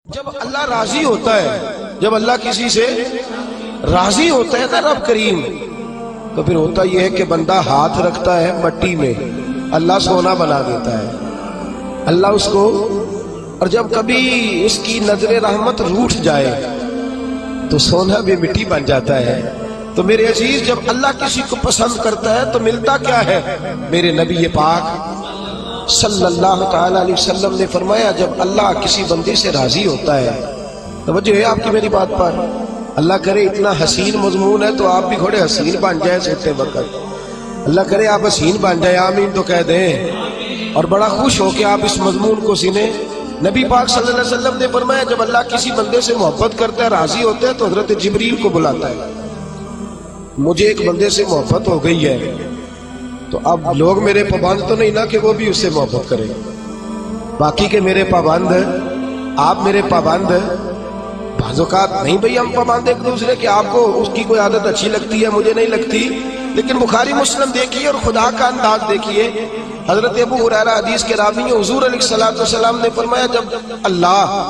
جب اللہ راضی ہوتا ہے، جب اللہ کسی سے راضی ہوتا ہے نا رب کریم، تو پھر ہوتا یہ ہے کہ بندہ ہاتھ رکھتا ہے مٹی میں، اللہ سونا بنا دیتا ہے اللہ اس کو. اور جب کبھی اس کی نظر رحمت روٹھ جائے تو سونا بھی مٹی بن جاتا ہے. تو میرے عزیز، جب اللہ کسی کو پسند کرتا ہے تو ملتا کیا ہے؟ میرے نبی پاک صلی اللہ تعالی علیہ وسلم نے فرمایا، جب اللہ کسی بندے سے راضی ہوتا ہے، توجہ ہے آپ کی میری بات پر، اللہ کرے اتنا حسین مضمون ہے تو آپ بھی تھوڑے حسین بن جائیں سوتے وقت، اللہ کرے آپ حسین بن جائیں، آمین تو کہہ دیں، اور بڑا خوش ہو کہ آپ اس مضمون کو سنیں. نبی پاک صلی اللہ علیہ وسلم نے فرمایا، جب اللہ کسی بندے سے محبت کرتا ہے، راضی ہوتا ہے، تو حضرت جبریل کو بلاتا ہے. مجھے ایک بندے سے محبت ہو گئی ہے، تو اب لوگ میرے پابند تو نہیں نا کہ وہ بھی اس سے محبت کریں، باقی کے میرے پابند، آپ میرے پابند. بعض اوقات نہیں بھئی ہم پابند ایک دوسرے کہ آپ کو اس کی کوئی عادت اچھی لگتی ہے، مجھے نہیں لگتی، لیکن بخاری مسلم دیکھیے اور خدا کا انداز دیکھیے. حضرت ابو ہریرہ حدیث کے راوی ہیں، حضور علیہ الصلوۃ والسلام نے فرمایا، جب اللہ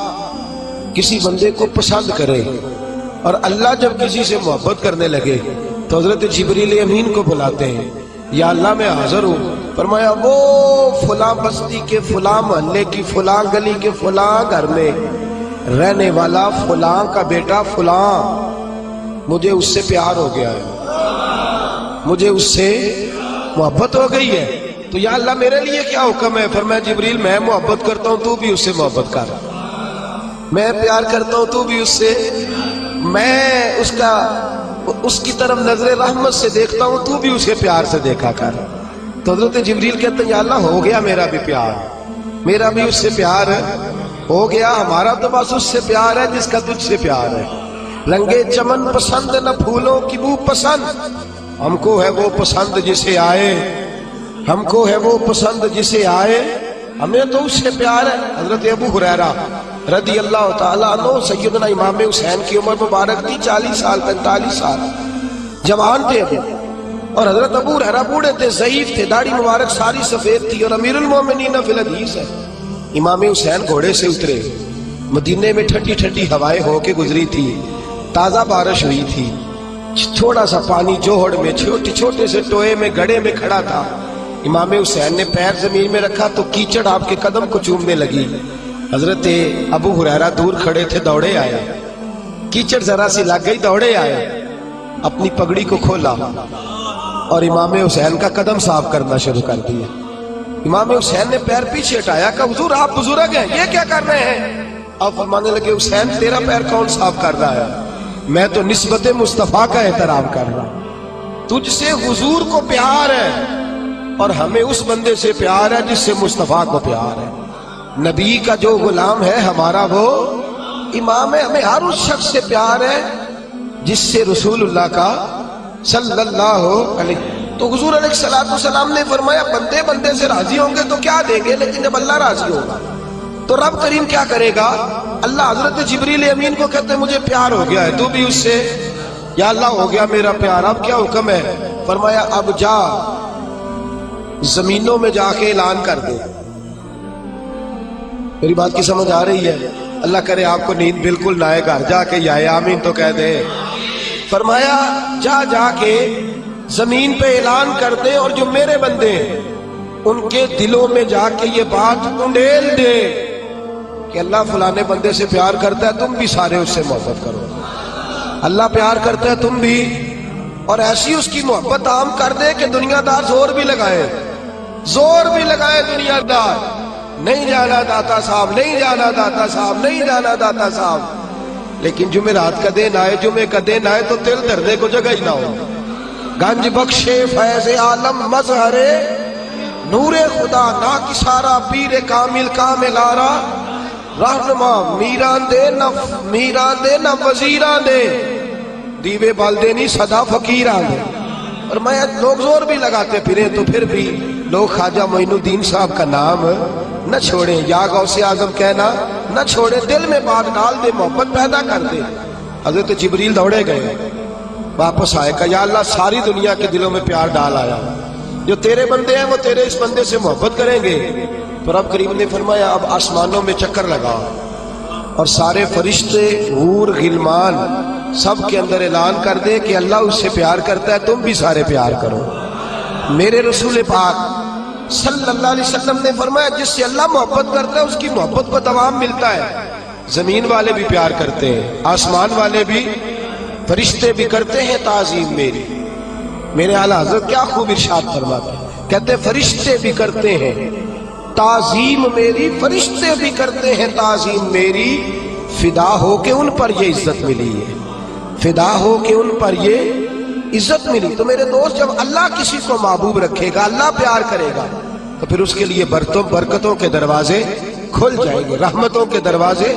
کسی بندے کو پسند کرے اور اللہ جب کسی سے محبت کرنے لگے تو حضرت جبریل امین کو بلاتے ہیں، یا اللہ میں حاضر ہوں. فرمایا، وہ فلاں بستی کے فلاں محلے کی فلاں گلی کے فلاں گھر میں رہنے والا فلاں کا بیٹا فلاں، مجھے اس سے پیار ہو گیا ہے، مجھے اس سے محبت ہو گئی ہے، تو یا اللہ میرے لیے کیا حکم ہے؟ فرمایا، جبریل میں محبت کرتا ہوں، تو بھی اس سے محبت کر، میں پیار کرتا ہوں، تو بھی اس سے، میں اس کی طرف نظر رحمت سے دیکھتا ہوں، تو بھی اسے پیار سے دیکھا کر. تو حضرت جبریل کہتے ہیں، یا اللہ ہو گیا میرا بھی پیار، میرا بھی اس سے پیار ہو گیا، ہمارا تو بس اس سے پیار ہے جس کا تجھ سے پیار ہے. رنگے چمن پسند نہ پھولوں کی بو پسند، ہم کو ہے وہ پسند جسے آئے، ہم کو ہے وہ پسند جسے آئے، ہمیں تو اس سے پیار ہے. حضرت ابو ہریرہ رضی اللہ تعالیٰ عنہ، سیدنا امام حسین کی عمر مبارک تھی 40 سال 45 سال، جوان تھے ابھی، اور حضرت ابو ہریرہ بوڑھے تھے، ضعیف تھے، داڑھی مبارک ساری سفید تھی، اور امیر المومنین فی الحدیث ہے. امام حسین گھوڑے سے اترے، مدینے میں ٹھنڈی ٹھنڈی ہوائیں ہو کے گزری تھی، تازہ بارش ہوئی تھی، تھوڑا سا پانی جوہڑ میں چھوٹے سے ٹوئے میں گڑھے میں کھڑا تھا. امام حسین نے پیر زمین میں رکھا تو کیچڑ آپ کے قدم کو چومنے لگی. حضرت ابو ہریرہ دور کھڑے تھے، دوڑے آئے، کیچڑ ذرا سی لگ گئی، دوڑے آئے، اپنی پگڑی کو کھولا اور امام حسین کا قدم صاف کرنا شروع کر دیا. امام حسین نے پیر پیچھے ہٹایا کہ حضور آپ بزرگ ہیں، یہ کیا کر رہے ہیں؟ اب فرمانے لگے، حسین تیرا پیر کون صاف کر رہا ہے؟ میں تو نسبت مصطفیٰ کا احترام کر رہا ہوں. تجھ سے حضور کو پیار ہے اور ہمیں اس بندے سے پیار ہے جس سے مصطفیٰ کو پیار ہے. نبی کا جو غلام ہے ہمارا وہ امام ہے. ہمیں ہر اس شخص سے پیار ہے جس سے رسول اللہ کا صلی اللہ علیہ. تو حضور علیہ السلام نے فرمایا، بندے بندے سے راضی ہوں گے تو کیا دیں گے، لیکن جب اللہ راضی ہوگا تو رب کریم کیا کرے گا؟ اللہ حضرت جبریل امین کو کہتے ہیں، مجھے پیار ہو گیا ہے، تو بھی اس سے، یا اللہ ہو گیا میرا پیار، اب کیا حکم ہے؟ فرمایا، اب جا زمینوں میں جا کے اعلان کر دے. میری بات کی سمجھ آ رہی ہے؟ اللہ کرے آپ کو نیند بالکل نہ آئے، گھر جا کے یا آمین تو کہہ دے. فرمایا، جا کے زمین پہ اعلان کر دے، اور جو میرے بندے ان کے دلوں میں جا کے یہ بات انڈیل دے کہ اللہ فلانے بندے سے پیار کرتا ہے، تم بھی سارے اس سے محبت کرو، اللہ پیار کرتا ہے تم بھی، اور ایسی اس کی محبت عام کر دے کہ دنیا دار زور بھی لگائے دنیا دار، نہیں جانا داتا صاحب، نہیں جانا داتا صاحب، نہیں جانا داتا صاحب، لیکن جمعرات کا دن آئے، جمعے کا دن آئے تو دل دھرنے کو جگہ ہی نہ ہو. گنج بخشے فیض عالم مظہر نور خدا نا کسارا، پیر کامل کامل آرا، رہنما میران دے نہ وزیران دے، دیوے بالدے نہیں صدا فقیران دے. اور میں لوگ زور بھی لگاتے پھرے تو پھر بھی لوگ خواجہ معین الدین صاحب کا نام نہ چھوڑیں، یا غوث اعظم کہنا نہ چھوڑیں، دل میں بات ڈال دے، محبت پیدا کر دے. حضرت جبریل دوڑے گئے، واپس آئے، کہ یا اللہ ساری دنیا کے دلوں میں پیار ڈال آیا، جو تیرے بندے ہیں وہ تیرے اس بندے سے محبت کریں گے. تو رب کریم نے فرمایا، اب آسمانوں میں چکر لگا اور سارے فرشتے حور غلمان سب کے اندر اعلان کر دے کہ اللہ اس سے پیار کرتا ہے، تم بھی سارے پیار کرو۔ میرے رسول پاک صلی اللہ علیہ وسلم نے فرمایا جس سے اللہ محبت کرتا ہے اس کی محبت کو دوام ملتا ہے۔ زمین والے بھی پیار کرتے ہیں، آسمان والے بھی، فرشتے بھی کرتے ہیں تعظیم میری۔ میرے اعلیٰ حضرت کیا خوب ارشاد فرماتے ہیں، کہتے ہیں فرشتے بھی کرتے ہیں تعظیم میری، فرشتے بھی کرتے ہیں تعظیم میری، فدا ہو کے ان پر یہ عزت ملی ہے، فدا ہو کے ان پر یہ عزت ملی۔ تو میرے دوست جب اللہ کسی کو محبوب رکھے گا، اللہ پیار کرے گا، تو پھر اس کے لیے برکتوں کے دروازے کھل جائیں گے، رحمتوں کے دروازے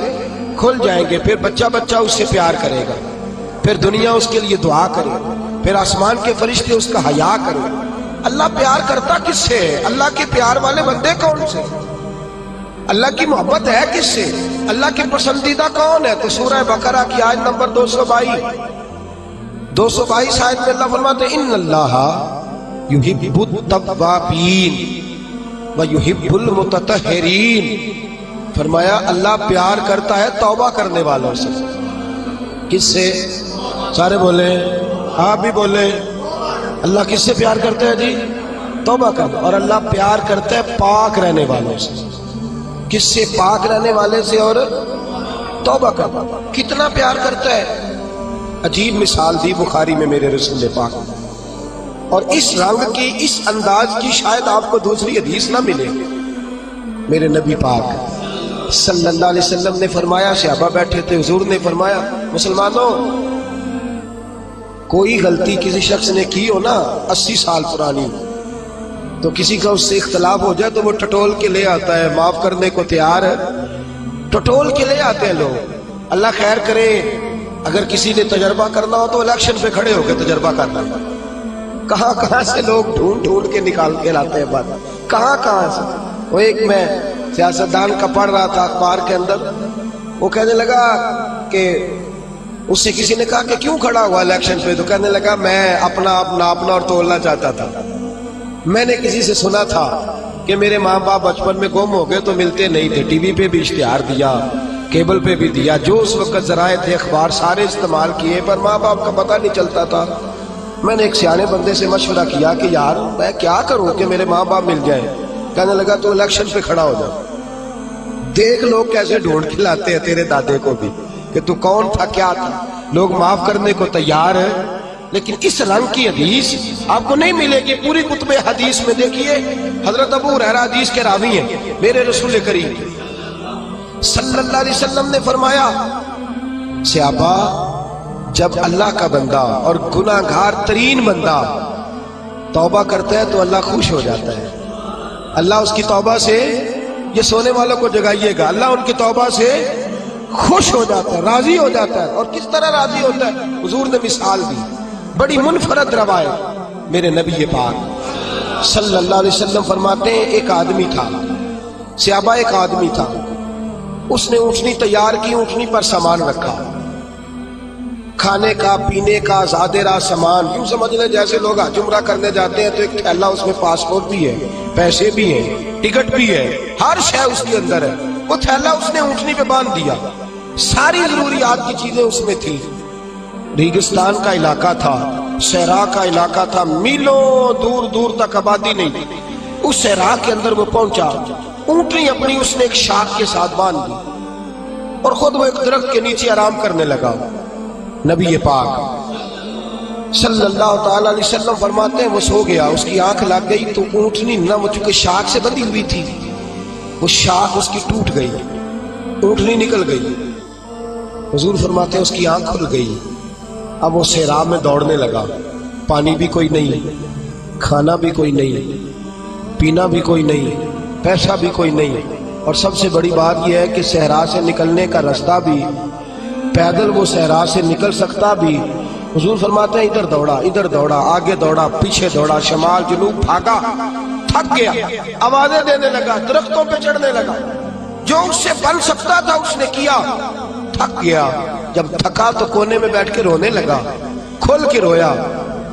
کھل جائیں گے۔ پھر بچہ بچہ اس سے پیار کرے گا، پھر دنیا اس کے لیے دعا کرے، پھر آسمان کے فرشتے اس کا حیا کرے۔ اللہ پیار کرتا کس سے ہے؟ اللہ کے پیار والے بندے کون سے؟ اللہ کی محبت ہے کس سے؟ اللہ کی پسندیدہ کون ہے؟ تو سورہ بقرہ کی آیت نمبر 222 آیت میں اللہ فرماتے ہیں ان اللہ یحب التوابین ویحب المتطہرین۔ فرمایا اللہ پیار کرتا ہے توبہ کرنے والوں سے۔ کس سے؟ سارے بولے، آپ بھی بولے، اللہ کس سے پیار کرتا ہے جی؟ توبہ کرنے۔ اور اللہ پیار کرتا ہے پاک رہنے والوں سے۔ کس سے؟ پاک رہنے والے سے اور توبہ کرنا۔ کتنا پیار کرتا ہے؟ عجیب مثال دی بخاری میں میرے رسول پاک، اور اس رنگ کی، اس انداز کی شاید آپ کو دوسری حدیث نہ ملے۔ میرے نبی پاک صلی اللہ علیہ وسلم نے فرمایا، صحابہ بیٹھے تھے، حضور نے فرمایا مسلمانوں کوئی غلطی کسی شخص نے کی ہو نا 80 سال پرانی، تو کسی کا اس سے اختلاف ہو جائے تو وہ ٹٹول کے لے آتا ہے، معاف کرنے کو تیار ہے، ٹٹول کے لے آتے ہیں لوگ۔ اللہ خیر کرے، اگر کسی نے تجربہ کرنا ہو تو الیکشن پہ کھڑے ہو کے تجربہ کرنا۔ کہاں کہاں سے لوگ ڈھونڈ کے نکال کے لاتے ہیں بات، کہاں سے۔ وہ ایک میں سیاستدان کا پڑھ رہا تھا اخبار کے اندر، وہ کہنے لگا کہ اس سے کسی نے کہا کہ کیوں کھڑا ہوا الیکشن پہ؟ تو کہنے لگا میں اپنا آپ ناپنا اور تولنا چاہتا تھا۔ میں نے کسی سے سنا تھا کہ میرے ماں باپ بچپن میں گم ہو گئے تو ملتے نہیں تھے، ٹی وی پہ بھی اشتہار دیا، کیبل پہ بھی دیا، جو اس وقت ذرائع تھے اخبار سارے استعمال کیے، پر ماں باپ کا پتہ نہیں چلتا تھا۔ میں نے ایک سیانے بندے سے مشورہ کیا کہ یار میں کیا کروں کہ میرے ماں باپ مل جائیں؟ کہنے لگا تو الیکشن پہ کھڑا ہو جا، دیکھ لوگ کیسے ڈھونڈ کے لاتے ہیں تیرے دادے کو بھی کہ تو کون تھا، کیا تھا۔ لوگ معاف کرنے کو تیار ہے، لیکن اس رنگ کی حدیث آپ کو نہیں ملے گی۔ پوری کتب حدیث میں دیکھیے، حضرت ابو ہریرہ حدیث کے راوی ہیں، میرے رسول کریم صلی اللہ علیہ وسلم نے فرمایا صحابہ جب اللہ کا بندہ اور گناہگار ترین بندہ توبہ کرتا ہے تو اللہ خوش ہو جاتا ہے۔ اللہ اس کی توبہ سے، یہ سونے والوں کو جگائیے گا، اللہ ان کی توبہ سے خوش ہو جاتا ہے، راضی ہو جاتا ہے۔ اور کس طرح راضی ہوتا ہے؟ حضور نے مثال دی، بڑی منفرد روایت، میرے نبی پاک صلی اللہ علیہ وسلم فرماتے ہیں ایک آدمی تھا، صحابہ ایک آدمی تھا، اس نے اونٹنی تیار کی، اونٹنی پر سامان رکھا، کھانے کا، پینے کا، زادہ راہ سامان، یوں سمجھ لیں جیسے لوگ حج عمرہ کرنے جاتے ہیں تو ایک تھیلا، اس میں پاسپورٹ بھی ہے، پیسے بھی ہیں، ٹکٹ بھی ہے، ہر شے اس کے اندر ہے۔ وہ تھیلا اس نے اونٹنی پہ باندھ دیا، ساری ضروریات کی چیزیں اس میں تھی۔ ریگستان کا علاقہ تھا، صحرا کا علاقہ تھا، میلوں دور دور تک آبادی نہیں تھی۔ اس صحرا کے اندر وہ پہنچا، اونٹنی اپنی اس نے ایک شاخ کے ساتھ باندھ دی اور خود وہ ایک درخت کے نیچے آرام کرنے لگا۔ نبی پاک صلی اللہ تعالی علیہ وسلم فرماتے ہیں وہ سو گیا، اس کی آنکھ لگ گئی تو اونٹنی نہ وہ چونکہ شاخ سے بندھی ہوئی تھی، وہ شاخ اس کی ٹوٹ گئی، اونٹنی نکل گئی۔ حضور فرماتے ہیں اس کی آنکھ کھل گئی، اب وہ صحرا میں دوڑنے لگا، پانی بھی کوئی نہیں، کھانا بھی کوئی نہیں، پینا بھی کوئی نہیں، پیسہ بھی کوئی نہیں، اور سب سے بڑی بات یہ ہے کہ صحرا سے نکلنے کا راستہ بھی، پیدل وہ صحرا سے نکل سکتا بھی۔ حضور فرماتے ہیں ادھر دوڑا، آگے دوڑا، پیچھے دوڑا، شمال جنوب بھاگا، تھک گیا، آوازیں دینے لگا، درختوں پہ چڑھنے لگا، جو اس سے بن سکتا تھا اس نے کیا، تھک گیا۔ جب تھکا تو کونے میں بیٹھ کے رونے لگا، کھول کے رویا۔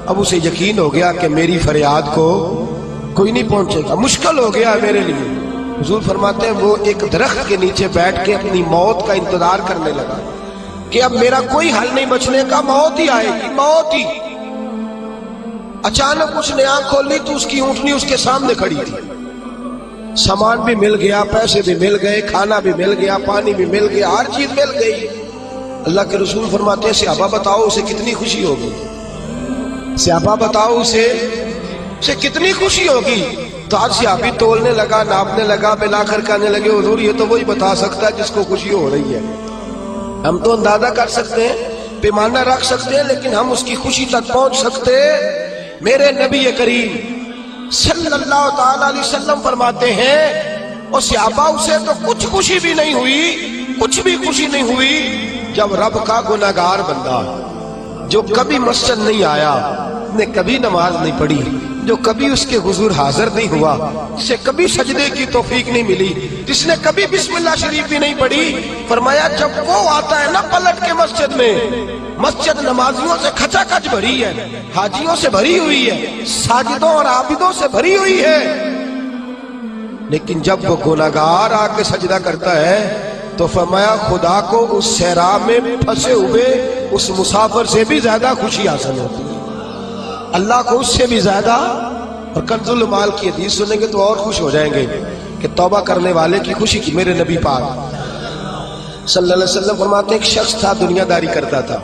اب اسے یقین ہو گیا کہ میری فریاد کو کوئی نہیں پہنچے گا، مشکل ہو گیا میرے لیے، حضور فرماتے ہیں وہ ایک درخت کے نیچے بیٹھ کے اپنی موت کا انتظار کرنے لگا کہ اب میرا کوئی حل نہیں بچنے کا، موت ہی آئے گی، موت ہی۔ اچانک اس نے آنکھ کھولی تو اس کی اونٹنی اس کے سامنے کھڑی تھی، سامان بھی مل گیا، پیسے بھی مل گئے، کھانا بھی مل گیا، پانی بھی مل گیا، ہر چیز مل گئی۔ اللہ کے رسول فرماتے ہیں صحابہ بتاؤ اسے کتنی خوشی ہوگی، صحابہ بتاؤ اسے کتنی خوشی ہوگی۔ تو آج صحابی تولنے لگا، ناپنے لگا، ملا کر کہنے لگے حضور یہ تو وہی بتا سکتا ہے جس کو خوشی ہو رہی ہے، ہم تو اندازہ کر سکتے ہیں، پیمانہ رکھ سکتے ہیں، لیکن ہم اس کی خوشی تک پہنچ سکتے۔ میرے نبی کریم صلی اللہ تعالی علیہ وسلم فرماتے ہیں اور صحابہ اسے تو کچھ خوشی بھی نہیں ہوئی، کچھ بھی خوشی نہیں ہوئی جب رب کا گناہگار بندہ جو کبھی مسجد نہیں آیا، نے کبھی نماز نہیں پڑھی، جو کبھی اس کے حضور حاضر نہیں ہوا، جسے کبھی سجدے کی توفیق نہیں ملی، جس نے کبھی بسم اللہ شریف بھی نہیں پڑھی، فرمایا جب وہ آتا ہے نا پلٹ کے مسجد میں، مسجد نمازیوں سے کھچا کھچ بھری ہے، حاجیوں سے بھری ہوئی ہے، ساجدوں اور عابدوں سے بھری ہوئی ہے، لیکن جب وہ گناہگار آ کے سجدہ کرتا ہے تو فرمایا خدا کو اس صحرا میں پھنسے ہوئے اس مسافر سے بھی زیادہ خوشی حاصل ہوتی ہے، اللہ کو اس سے بھی زیادہ۔ اور کنز المال کی حدیث سنیں گے تو اور خوش ہو جائیں گے کہ توبہ کرنے والے کی خوشی کی۔ میرے نبی پاک صلی اللہ علیہ وسلم فرماتے ہیں ایک شخص تھا دنیا داری کرتا تھا،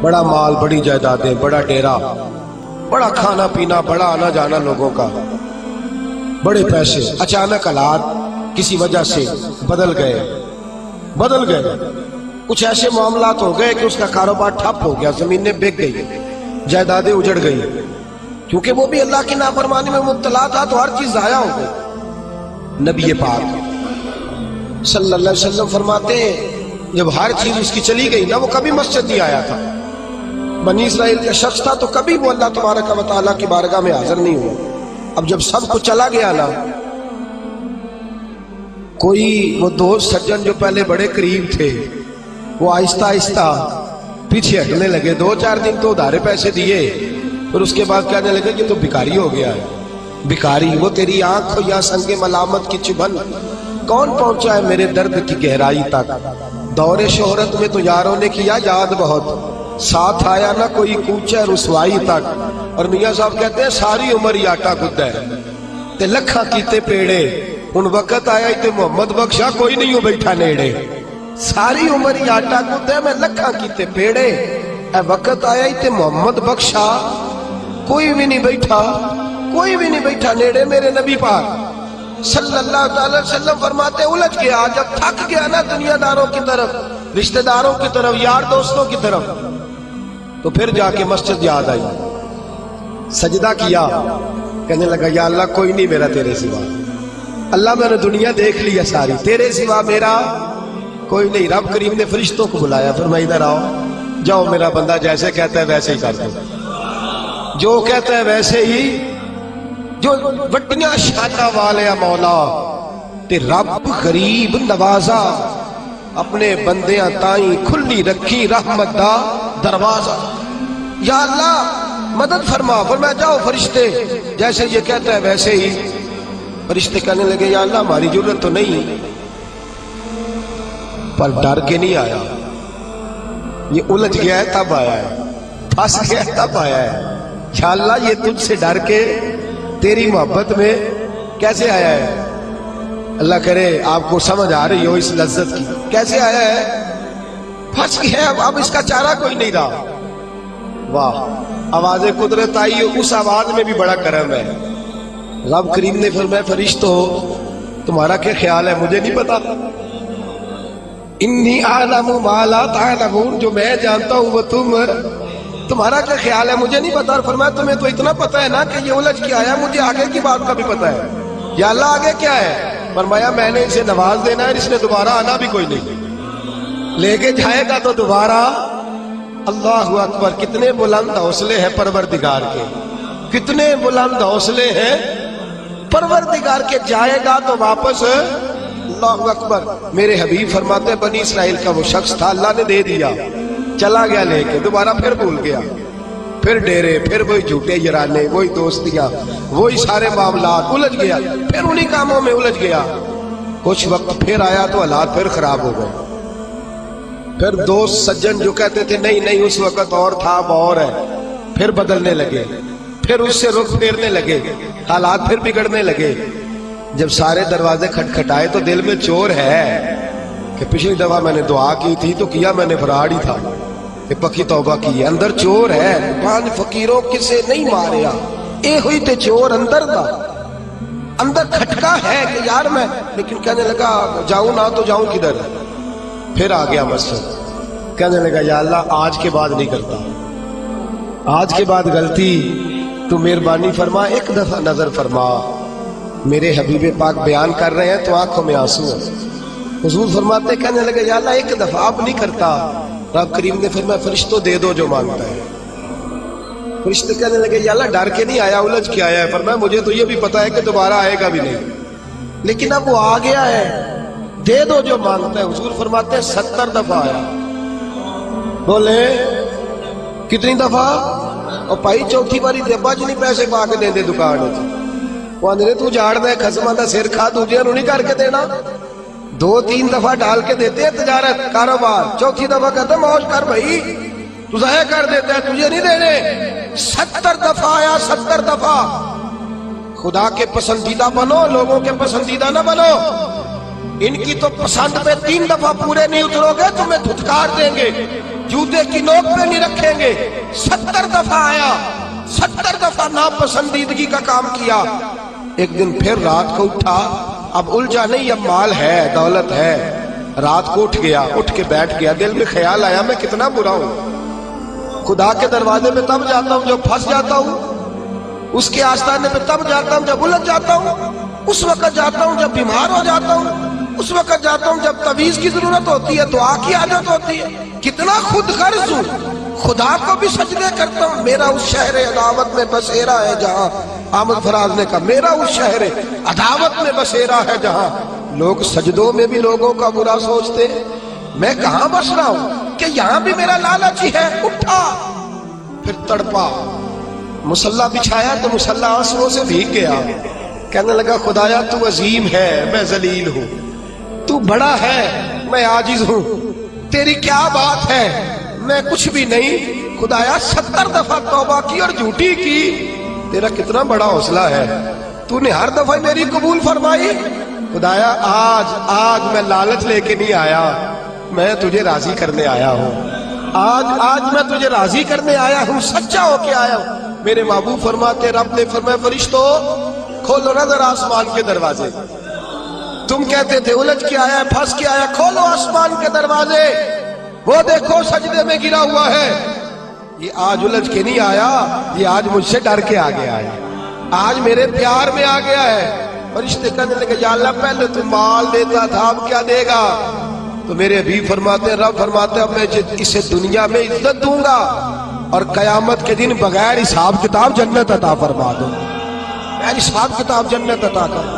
بڑا مال، بڑی جائیدادیں، بڑا ڈیرا، بڑا کھانا پینا، بڑا آنا جانا لوگوں کا، بڑے پیسے۔ اچانک حالات کسی وجہ سے بدل گئے، کچھ ایسے معاملات ہو گئے کہ اس کا کاروبار ٹھپ ہو گیا، زمینیں بک گئی، جائیدادیں اجڑ گئی، کیونکہ وہ بھی اللہ کی نافرمانی میں مبتلا تھا تو ہر چیز ضائع ہو گئی۔ نبی پاک صلی اللہ علیہ وسلم فرماتے ہیں جب ہر چیز اس کی چلی گئی نا، وہ کبھی مسجد نہیں آیا تھا، بنی اسرائیل کا شخص تھا تو کبھی وہ اللہ تبارک و تعالیٰ کی بارگاہ میں حاضر نہیں ہوا۔ اب جب سب کچھ چلا گیا نا، کوئی وہ دوست سجن جو پہلے بڑے قریب تھے وہ آہستہ آہستہ پیچھے ہٹنے لگے، 2-4 دن تو ادھارے پیسے دیے، پھر اس کے بعد کہنے لگے کہ تو بھکاری ہو گیا ہے، بھکاری، وہ تیری آنکھ ہو یا سنگ ملامت کی چبھن، کون پہنچا ہے میرے درد کی گہرائی تک، دور شہرت میں تو یاروں نے کیا یاد بہت، ساتھ آیا نہ کوئی کوچہ رسوائی تک۔ اور میاں صاحب کہتے ہیں ساری عمر ہی آٹا گدھا ہے تے لکھاں کیتے پیڑے، ان وقت آیا تے محمد بخشا کوئی نہیں ہو بیٹھا نیڑے، ساری عمر ہی آٹا گدھا ہے میں لکھاں کیتے پیڑے، اے وقت آیا تے محمد بخشا کوئی بھی نہیں بیٹھا نیڑے۔ میرے نبی پاک صلی اللہ تعالی وسلم فرماتے الجھ گیا، جب تھک گیا نا دنیا داروں کی طرف، رشتہ داروں کی طرف، یار دوستوں کی طرف، تو پھر جا کے مسجد یاد آئی، سجدہ کیا، کہنے لگا یا اللہ کوئی نہیں میرا تیرے سوا، اللہ میں نے دنیا دیکھ لیا ساری، تیرے سوا میرا کوئی نہیں۔ رب کریم نے فرشتوں کو بلایا، فرمایا ادھر آؤ، جاؤ میرا بندہ جیسے کہتا ہے ویسے ہی کر دو، جو کہتا ہے ویسے ہی، جو وڈیاں شانہ والے مولا تے رب غریب نوازا، اپنے بندیاں تائیں کھلی رکھی رحمت دا دروازہ، یا اللہ مدد فرما، فرمایا جاؤ فرشتے جیسے یہ کہتا ہے ویسے ہی۔ فرشتے کہنے لگے یا اللہ ہماری ضرورت تو نہیں، پر ڈر کے نہیں آیا، یہ الجھ گیا ہے تب آیا ہے، پھنس گیا ہے تب آیا ہے، یا اللہ یہ تجھ سے ڈر کے تیری محبت میں کیسے آیا ہے؟ اللہ کرے آپ کو سمجھ آ رہی ہو اس لذت کی، کیسے آیا ہے؟ پھنس گیا ہے، اب اس کا چارہ کوئی نہیں رہا۔ واہ، آواز قدرت آئی، اس آواز میں بھی بڑا کرم ہے۔ رب کریم نے فرمایا فرشتو تمہارا کیا خیال ہے مجھے نہیں پتا، انی اعلم ما لا تعلمون، جو میں جانتا ہوں وہ تمہارا کیا خیال ہے مجھے نہیں پتا۔ اور فرمایا تمہیں تو اتنا پتا ہے نا کہ یہ الجھ کے آیا، مجھے آگے کی بات کا بھی پتا ہے، یا اللہ آگے کیا ہے؟ فرمایا میں نے اسے نواز دینا ہے، اس نے دوبارہ آنا بھی کوئی نہیں، لے کے جائے گا تو دوبارہ۔ اللہ اکبر، کتنے بلند حوصلے ہیں پروردگار کے، کتنے بلند حوصلے ہیں پروردگار کے، جائے گا تو واپس۔ اللہ اکبر، میرے حبیب فرماتے ہیں بنی اسرائیل کا وہ شخص تھا، اللہ نے دے دیا، چلا گیا لے کے، دوبارہ پھر بھول گیا، پھر ڈیرے، پھر وہی جھوٹے یارانے، وہی دوستیاں، وہی سارے معاملات، الجھ گیا، پھر انہی کاموں میں الجھ گیا۔ کچھ وقت پھر آیا تو حالات پھر خراب ہو گئے۔ پھر دوست سجن جو کہتے تھے نہیں نہیں اس وقت اور تھا اب اور ہے، پھر بدلنے لگے، پھر اس سے رخ پھیرنے لگے، حالات پھر بگڑنے لگے۔ جب سارے دروازے کھٹکھٹائے تو دل میں چور ہے کہ پچھلی دفعہ میں نے دعا کی تھی تو کیا میں نے فراڈ ہی تھا، یہ پکی توبہ کی ہے، اندر چور ہے۔ پانچ فقیروں کسے نہیں ماریا، اے ہوئی تے چور اندر دا، اندر کھٹکا ہے کہ یار میں، لیکن کہنے لگا جاؤں نہ تو جاؤں کدھر۔ پھر آ گیا مسجد، کہنے لگا یا اللہ آج کے بعد نہیں کرتا، آج کے بعد غلطی تو مہربانی فرما، ایک دفعہ نظر فرما۔ میرے حبیب پاک بیان کر رہے ہیں تو آنکھوں میں آنسو ہیں۔ حضور فرماتے کہنے لگے یا اللہ ایک دفعہ اب نہیں کرتا۔ رب کریم نے فرمایا فرشتوں دے دو جو مانگتا ہے۔ فرشتے کہنے لگے یا اللہ ڈر کے نہیں آیا، الجھ کے آیا ہے۔ فرمایا مجھے تو یہ بھی پتا ہے کہ دوبارہ آئے گا بھی نہیں، لیکن اب وہ آ گیا ہے، دے دو جو مانگتا ہے۔ حضور فرماتے ہیں 70 دفعہ آیا۔ بولے کتنی دفعہ؟ اور پائی چوتھی باری دبا جی نہیں پیسے پا کے دیں دے دکان ہوتی وہ آندھے تو جاڑ دے خسمہ دا سر کھا دوجے انہوں نہیں کر کے دینا۔ 2-3 دفعہ ڈال کے دیتے ہیں تجارت کاروبار، چوتھی دفعہ کہتے ہیں موج کر بھائی تو ضائع کر دیتا ہے، تجھے نہیں دینے۔ 70 دفعہ آیا، 70 دفعہ۔ خدا کے پسندیدہ بنو، لوگوں کے پسندیدہ نہ بنو۔ ان کی تو پسند پہ 3 دفعہ پورے نہیں اترو گے تمہیں دھتکار دیں گے، جوتے کی نوک پہ نہیں رکھیں گے۔ 70 دفعہ آیا، 70 دفعہ ناپسندیدگی کا کام کیا۔ ایک دن پھر رات کو اٹھا، اب الجھا نہیں، اب مال ہے، دولت ہے۔ رات کو اٹھ گیا، اٹھ کے بیٹھ گیا، دل میں خیال آیا میں کتنا برا ہوں، خدا کے دروازے میں تب جاتا ہوں جب پھنس جاتا ہوں، اس کے آستانے پہ تب جاتا ہوں جب الجھ جاتا ہوں، اس وقت جاتا ہوں جب بیمار ہو جاتا ہوں، اس وقت جاتا ہوں جب تعویذ کی ضرورت ہوتی ہے، دعا کی عادت ہوتی ہے۔ کتنا خود غرض ہوں، خدا کو بھی سجدے کرتا ہوں۔ میرا اس شہر عداوت میں بسیرا ہے جہاں، احمد فراز نے کہا میرا اس شہر عداوت میں بسیرا ہے جہاں، لوگ سجدوں میں بھی لوگوں کا برا سوچتے ہیں، میں کہاں بس رہا ہوں کہ یہاں بھی میرا لالچ ہی ہے۔ اٹھا، پھر تڑپا، مصلی بچھایا تو مصلی آنسوؤں سے بھیگ گیا۔ کہنے لگا خدایا تو عظیم ہے، میں ذلیل ہوں، تو بڑا ہے، میں عاجز ہوں، تیری کیا بات ہے، میں کچھ بھی نہیں۔ خدایا 70 دفعہ توبہ کی اور جھوٹی کی، تیرا کتنا بڑا حوصلہ ہے، تو نے ہر دفعہ میری قبول فرمائی۔ خدایا آج میں لالچ لے کے نہیں آیا، میں تجھے راضی کرنے آیا ہوں، آج میں تجھے راضی کرنے آیا ہوں، سچا ہو کے آیا ہوں۔ میرے محبوب فرماتے رب نے فرمایا فرشتوں کھولو نظر آسمان کے دروازے، تم کہتے تھے الجھ کے آیا ہے، پھنس کے آیا، کھولو آسمان کے دروازے، وہ دیکھو سجدے میں گرا ہوا ہے۔ یہ آج الجھ کے نہیں آیا، یہ آج مجھ سے ڈر کے آ گیا ہے، آج میرے پیار میں آ گیا ہے۔ فرشتے کہنے لگے یا اللہ پہلے تو مال دیتا تھا، اب کیا دے گا؟ تو میرے حبیب فرماتے رب فرماتے اب میں اسے دنیا میں عزت دوں گا اور قیامت کے دن بغیر حساب کتاب جنت عطا فرما دوں، بغیر حساب کتاب جنت عطا کر۔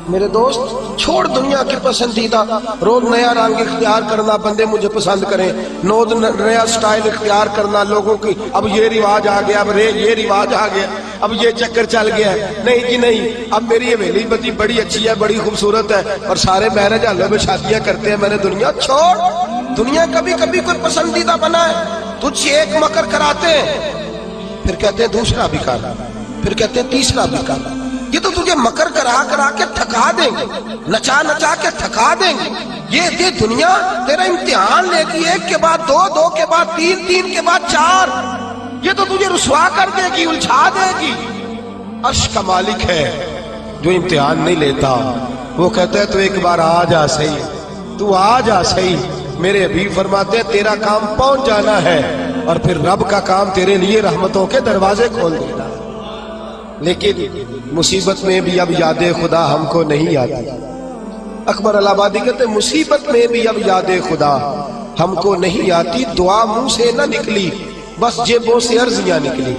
میرے دوست چھوڑ دنیا کی پسندیدہ، روز نیا رنگ اختیار کرنا، بندے مجھے پسند کریں، روز نیا سٹائل اختیار کرنا، لوگوں کی اب یہ رواج آ گیا، اب یہ رواج آ گیا، اب یہ چکر چل گیا ہے، نہیں جی نہیں، اب میری حویلی بتی بڑی اچھی ہے، بڑی خوبصورت ہے اور سارے میرج ہالوں میں شادیاں کرتے ہیں، میں نے دنیا چھوڑ، دنیا کبھی کبھی کوئی پسندیدہ بنا ہے، تجھ سے ایک مکر کراتے ہیں، پھر کہتے ہیں دوسرا بھی کر، پھر کہتے ہیں تیسرا بھی کر، یہ تو تجھے مکر کرا کے تھکا دیں گے، نچا کے تھکا دیں گے۔ یہ دنیا تیرا امتحان لے گی، ایک کے بعد دو کے بعد تین کے بعد 4، یہ تو تجھے رسوا کر دے گی، الجھا دے گی۔ عرش کا مالک ہے جو امتحان نہیں لیتا، وہ کہتا ہے تو ایک بار آ جا صحیح، تو آ جا صحیح۔ میرے حبیب فرماتے ہیں تیرا کام پہنچ جانا ہے اور پھر رب کا کام تیرے لیے رحمتوں کے دروازے کھول دینا۔ لیکن مصیبت میں بھی اب یاد خدا ہم کو نہیں آتی۔ اکبر الہٰبادی کہتے مصیبت میں بھی اب یاد خدا ہم کو نہیں آتی، دعا منہ سے نہ نکلی بس جیبوں سے عرضیاں نکلی۔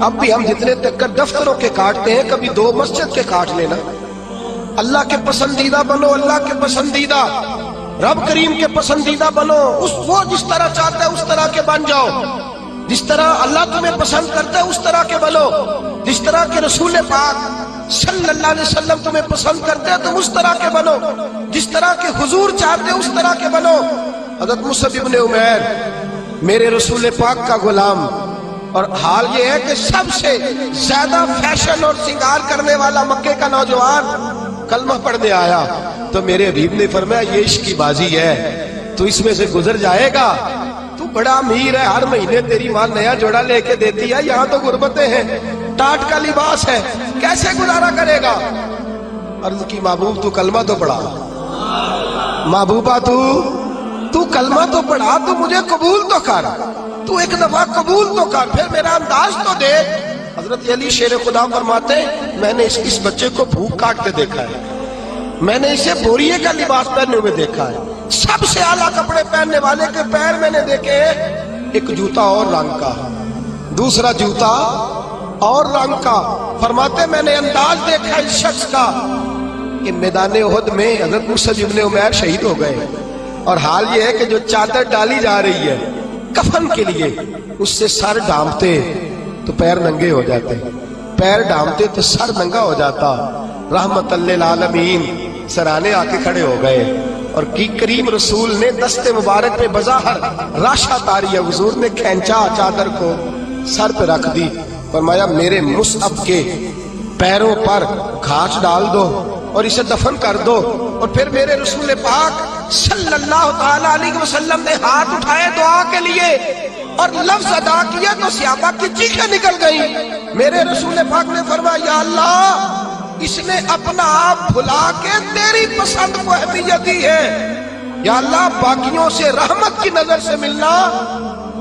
اب بھی ہم جتنے تک دفتروں کے کاٹتے ہیں کبھی 2 مسجد کے کاٹ لینا، اللہ کے پسندیدہ بنو، اللہ کے پسندیدہ، رب کریم کے پسندیدہ بنو، وہ جس طرح چاہتا ہے اس طرح کے بن جاؤ، جس طرح اللہ تمہیں پسند کرتا ہے اس طرح کے بنو، جس طرح کے رسول پاک صلی اللہ علیہ وسلم تمہیں پسند کرتے ہیں تم اس طرح کے بنو، جس طرح کے حضور چاہتے ہیں اس طرح کے بنو۔ حضرت مصعب ابن عمیر میرے رسول پاک کا غلام، اور حال یہ ہے کہ سب سے زیادہ فیشن اور سنگار کرنے والا مکے کا نوجوان کلمہ پڑھنے آیا تو میرے حبیب نے فرمایا یہ عشق کی بازی ہے، تو اس میں سے گزر جائے گا، تو بڑا امیر ہے، ہر مہینے تیری ماں نیا جوڑا لے کے دیتی ہے، یہاں تو غربتیں ہیں، ٹاٹ کا لباس ہے، کیسے گزارا کرے گا؟ عرض کی محبوب تو کلمہ تو پڑھا، محبوبہ تو کلمہ تو پڑھا، تو مجھے قبول تو کر، تو ایک دفعہ قبول تو کر، پھر میرا انداز تو دے۔ حضرت علی شیر خدا فرماتے ہیں میں نے اس بچے کو بھوک کاٹتے دیکھا ہے، میں نے اسے بوریے کا لباس پہننے ہوئے دیکھا ہے، سب سے اعلیٰ کپڑے پہننے والے کے پیر میں نے دیکھے، ایک جوتا اور رنگ کا، دوسرا جوتا اور رنگ کا۔ فرماتے میں نے انداز دیکھا اس شخص کا کہ میدان احد میں حضرت مصعب ابن عمیر شہید ہو گئے، اور حال یہ ہے کہ جو چادر ڈالی جا رہی ہے کفن کے لیے، اس سے سر ڈھانپتے تو پیر ننگے ہو جاتے، پیر ڈھانپتے تو سر ننگا ہو جاتا۔ رحمت للعالمین سرانے آ کے کھڑے ہو گئے، اور کی کریم رسول نے دست مبارک پہ بظاہر راشا تاری ہے، حضور نے کھینچا چادر کو سر پہ رکھ دی، فرمایا میرے مصعب کے پیروں پر گھاس ڈال دو اور اسے دفن کر دو۔ اور پھر میرے رسول پاک صلی اللہ تعالی علیہ وسلم نے ہاتھ اٹھائے دعا کے لیے اور لفظ ادا کیا تو صحابہ کی چیخیں نکل گئیں۔ میرے رسول پاک نے فرمایا یا اللہ اس نے اپنا آپ بھلا کے تیری پسند کو اہمیت دی ہے، یا اللہ باقیوں سے رحمت کی نظر سے ملنا،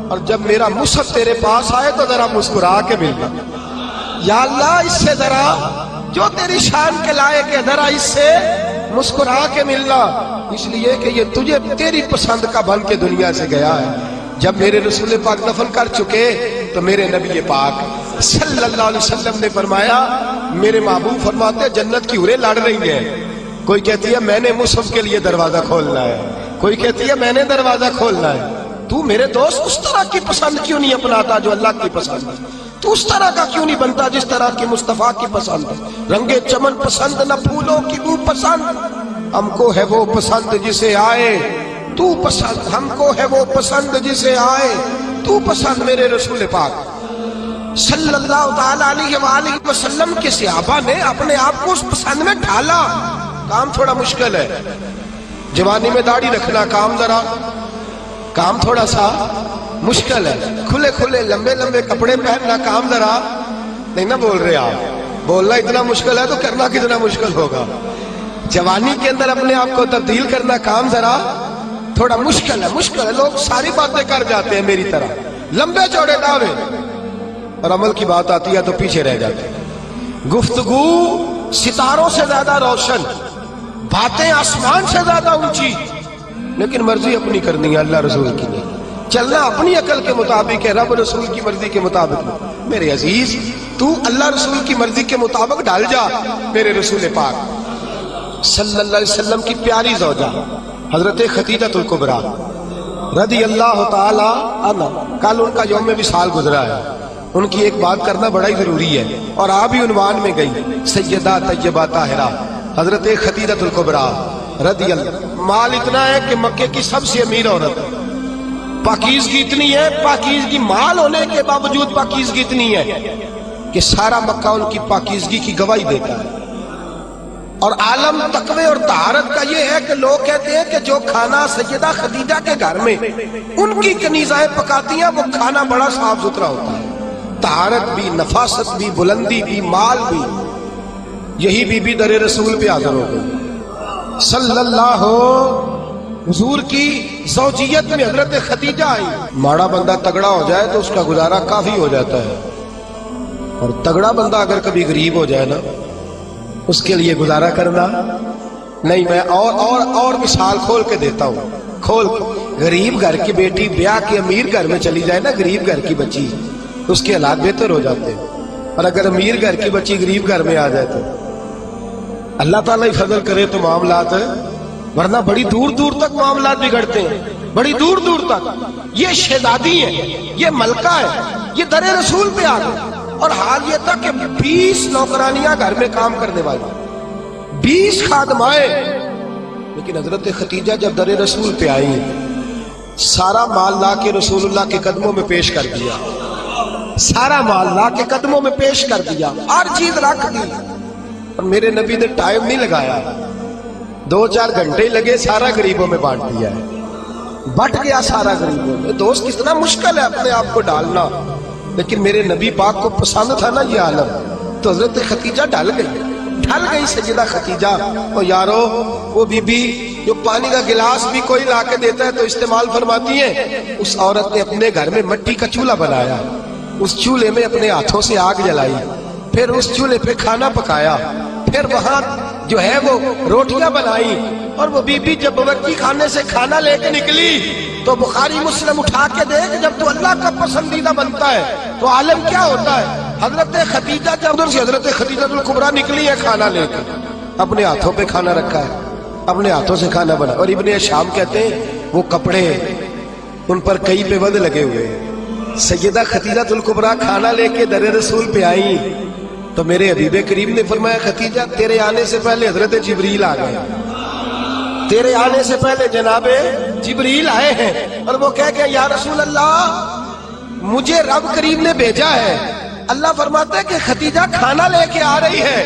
اور جب میرا مصعب تیرے پاس آئے تو ذرا مسکرا کے ملنا، یا اللہ اس سے ذرا جو تیری شان کے لائق ہے ذرا اس سے مسکرا کے ملنا، اس لیے کہ یہ تجھے تیری پسند کا بن کے دنیا سے گیا ہے۔ جب میرے رسول پاک دفن کر چکے تو میرے نبی پاک صلی اللہ علیہ وسلم نے فرمایا، میرے محبوب فرماتے جنت کی حوریں لڑ رہی ہیں، کوئی کہتی ہے میں نے مصعب کے لیے دروازہ کھولنا ہے، کوئی کہتی ہے میں نے دروازہ کھولنا ہے، تو میرے دوست اس طرح کی پسند کیوں نہیں اپناتا جو اللہ کی پسند ہے؟ تو اس طرح کا کیوں نہیں بنتا جس طرح کی مصطفیٰ کی پسند ہے؟ رنگے چمن پسند نہ پھولوں کی بو پسند، ہم کو ہے وہ پسند جسے آئے تو پسند، ہم کو ہے وہ پسند جسے آئے تو پسند۔ میرے رسول پاک صلی اللہ تعالی علیہ وآلہ وسلم کے صحابہ نے اپنے آپ کو اس پسند میں ڈھالا۔ کام تھوڑا مشکل ہے، جوانی میں داڑھی رکھنا کام تھوڑا سا مشکل ہے، کھلے کھلے لمبے لمبے کپڑے پہننا کام ذرا نہیں نہ بول رہے آپ، بولنا اتنا مشکل ہے تو کرنا کتنا مشکل ہوگا۔ جوانی کے اندر اپنے آپ کو تبدیل کرنا کام ذرا تھوڑا مشکل ہے، لوگ ساری باتیں کر جاتے ہیں میری طرح، لمبے چوڑے دعوے، اور عمل کی بات آتی ہے تو پیچھے رہ جاتے ہیں۔ گفتگو ستاروں سے زیادہ روشن، باتیں آسمان سے زیادہ اونچی، لیکن مرضی اپنی کرنی ہے، اللہ رسول کی نہیں، چلنا اپنی عقل کے مطابق ہے، رب رسول کی مرضی کے مطابق نہیں۔ میرے عزیز تو اللہ رسول کی مرضی کے مطابق ڈال جا۔ میرے رسول پاک صلی اللہ علیہ وسلم کی پیاری زوجہ حضرت خدیجہ الکبریٰ رضی اللہ تعالی عنہ، کل ان کا یوم وصال گزرا ہے، ان کی ایک بات کرنا بڑا ہی ضروری ہے، اور آپ ہی عنوان میں گئی سیدہ طیبہ طاہرہ حضرت خدیجہ الکبریٰ رضی اللہ۔ مال اتنا ہے کہ مکے کی سب سے امیر عورت، پاکیزگی اتنی ہے، پاکیزگی مال ہونے کے باوجود پاکیزگی اتنی ہے کہ سارا مکہ ان کی پاکیزگی کی گواہی دیتا ہے۔ اور عالم تقوی اور طہارت کا یہ ہے کہ لوگ کہتے ہیں کہ جو کھانا سیدہ خدیجہ کے گھر میں ان کی کنیزائیں پکاتی ہیں وہ کھانا بڑا صاف ستھرا ہوتا ہے، طہارت بھی، نفاست بھی، بلندی بھی، مال بھی۔ یہی بی بی در رسول پہ حاضر ہو گئی صلی اللہ، حضور کی زوجیت میں حضرت خدیجہ آئی۔ ماڑا بندہ تگڑا ہو جائے تو اس کا گزارا کافی ہو جاتا ہے، اور تگڑا بندہ اگر کبھی غریب ہو جائے نا اس کے لیے گزارا کرنا نہیں۔ میں اور مثال کھول کے دیتا ہوں، غریب گھر کی بیٹی بیاہ کے امیر گھر میں چلی جائے نا، غریب گھر کی بچی، اس کے حالات بہتر ہو جاتے ہیں، اور اگر امیر گھر کی بچی غریب گھر میں آ جائے اللہ تعالیٰ ہی فضل کرے تو معاملات، ورنہ بڑی دور دور تک معاملات بگڑتے ہیں، بڑی دور دور تک۔ یہ شہزادی ہے، یہ ملکہ ہے، یہ در رسول پہ آ گئے، اور حال یہ تھا کہ 20 نوکرانیاں گھر میں کام کرنے والی، 20 خادمائیں، لیکن حضرت خدیجہ جب در رسول پہ آئی، سارا مال لا کے رسول اللہ کے قدموں میں پیش کر دیا، سارا مال لا کے قدموں میں پیش کر دیا، ہر چیز رکھ دی، اور میرے نبی نے ٹائم نہیں لگایا، 2-4 گھنٹے لگے، سارا غریبوں میں بانٹ دیا ہے، بٹ گیا سارا غریبوں میں۔ دوست کتنا مشکل ہے اپنے آپ کو ڈالنا، لیکن میرے نبی پاک کو پسند تھا نا یہ عالم، تو حضرت خدیجہ ڈل گئی سیدہ خدیجہ۔ اور یارو وہ بی بی جو پانی کا گلاس بھی کوئی لا کے دیتا ہے تو استعمال فرماتی ہیں، اس عورت نے اپنے گھر میں مٹی کا چولہا بنایا، اس چولہے میں اپنے ہاتھوں سے آگ جلائی، پھر اس چولہے پہ کھانا پکایا، پھر وہاں جو ہے وہ روٹیاں بنائی، اور وہ بی بی جب بورچی خانے سے کھانا لے کے نکلی تو بخاری مسلم اٹھا کے دیکھ، جب تو اللہ کا پسندیدہ بنتا ہے تو عالم کیا ہوتا ہے۔ حضرت خدیجہ جب ادھر سے حضرت خدیجہ الکبریٰ نکلی ہے کھانا لے کے، اپنے ہاتھوں پہ کھانا رکھا ہے، اپنے ہاتھوں سے کھانا بنا، اور ابن شام کہتے ہیں وہ کپڑے ان پر کئی پیوند لگے ہوئے ہیں۔ سیدہ خدیجہ الکبریٰ کھانا لے کے در رسول پہ آئی تو میرے حبیب کریم نے فرمایا خدیجہ تیرے آنے سے پہلے حضرت جبریل آ گئے، تیرے آنے سے پہلے جناب جبریل آئے ہیں، اور وہ کہہ گئے یا رسول اللہ مجھے رب کریم نے بھیجا ہے۔ اللہ فرماتا ہے کہ خدیجہ کھانا لے کے آ رہی ہے۔